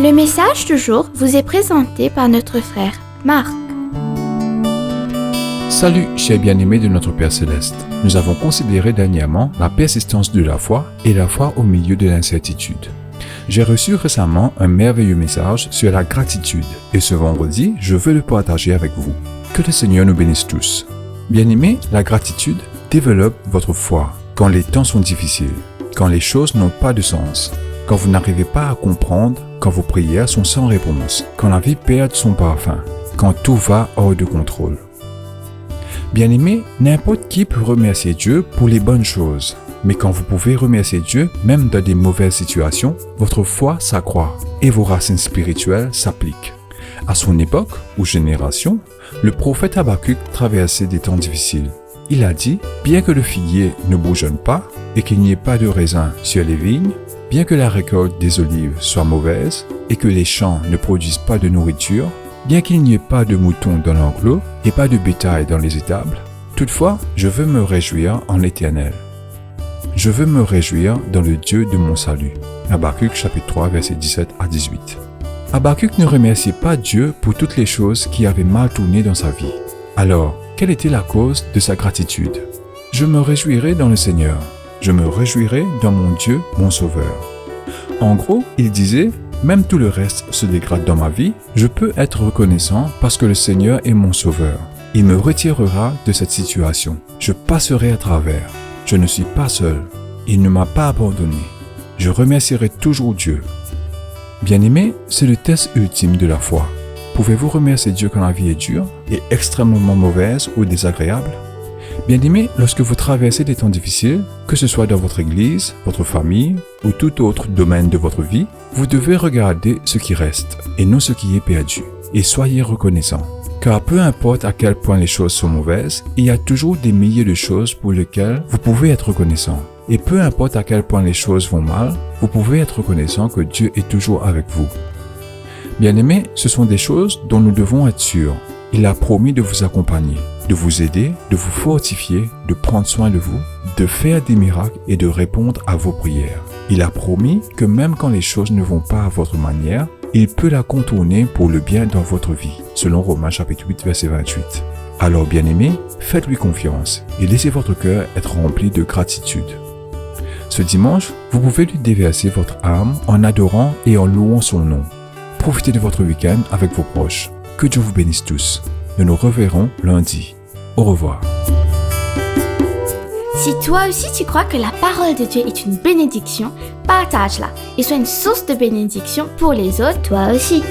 Le message du jour vous est présenté par notre frère Marc. Salut, chers bien-aimés de notre Père Céleste. Nous avons considéré dernièrement la persistance de la foi et la foi au milieu de l'incertitude. J'ai reçu récemment un merveilleux message sur la gratitude et ce vendredi, je veux le partager avec vous. Que le Seigneur nous bénisse tous. Bien-aimés, la gratitude développe votre foi quand les temps sont difficiles, quand les choses n'ont pas de sens, quand vous n'arrivez pas à comprendre, quand vos prières sont sans réponse, quand la vie perd son parfum, quand tout va hors de contrôle. Bien-aimés, n'importe qui peut remercier Dieu pour les bonnes choses. Mais quand vous pouvez remercier Dieu, même dans des mauvaises situations, votre foi s'accroît et vos racines spirituelles s'appliquent. À son époque ou génération, le prophète Habakkuk traversait des temps difficiles. Il a dit, bien que le figuier ne bourgeonne pas et qu'il n'y ait pas de raisin sur les vignes, bien que la récolte des olives soit mauvaise et que les champs ne produisent pas de nourriture, bien qu'il n'y ait pas de moutons dans l'enclos et pas de bétail dans les étables, toutefois, je veux me réjouir en l'Éternel. Je veux me réjouir dans le Dieu de mon salut. Habakkuk chapitre 3 versets 17 à 18. Habakkuk ne remerciait pas Dieu pour toutes les choses qui avaient mal tourné dans sa vie. Alors, quelle était la cause de sa gratitude? Je me réjouirai dans le Seigneur. Je me réjouirai dans mon Dieu, mon Sauveur. En gros, il disait, même tout le reste se dégrade dans ma vie, je peux être reconnaissant parce que le Seigneur est mon Sauveur. Il me retirera de cette situation. Je passerai à travers. Je ne suis pas seul. Il ne m'a pas abandonné. Je remercierai toujours Dieu. Bien-aimés, c'est le test ultime de la foi. Pouvez-vous remercier Dieu quand la vie est dure et extrêmement mauvaise ou désagréable? Bien-aimés, lorsque vous traversez des temps difficiles, que ce soit dans votre église, votre famille ou tout autre domaine de votre vie, vous devez regarder ce qui reste et non ce qui est perdu. Et soyez reconnaissants. Car peu importe à quel point les choses sont mauvaises, il y a toujours des milliers de choses pour lesquelles vous pouvez être reconnaissant. Et peu importe à quel point les choses vont mal, vous pouvez être reconnaissant que Dieu est toujours avec vous. Bien-aimés, ce sont des choses dont nous devons être sûrs. Il a promis de vous accompagner, de vous aider, de vous fortifier, de prendre soin de vous, de faire des miracles et de répondre à vos prières. Il a promis que même quand les choses ne vont pas à votre manière, il peut la contourner pour le bien dans votre vie, selon Romains chapitre 8, verset 28. Alors bien-aimés, faites-lui confiance et laissez votre cœur être rempli de gratitude. Ce dimanche, vous pouvez lui déverser votre âme en adorant et en louant son nom. Profitez de votre week-end avec vos proches. Que Dieu vous bénisse tous. Nous nous reverrons lundi. Au revoir. Si toi aussi tu crois que la parole de Dieu est une bénédiction, partage-la et sois une source de bénédiction pour les autres, toi aussi.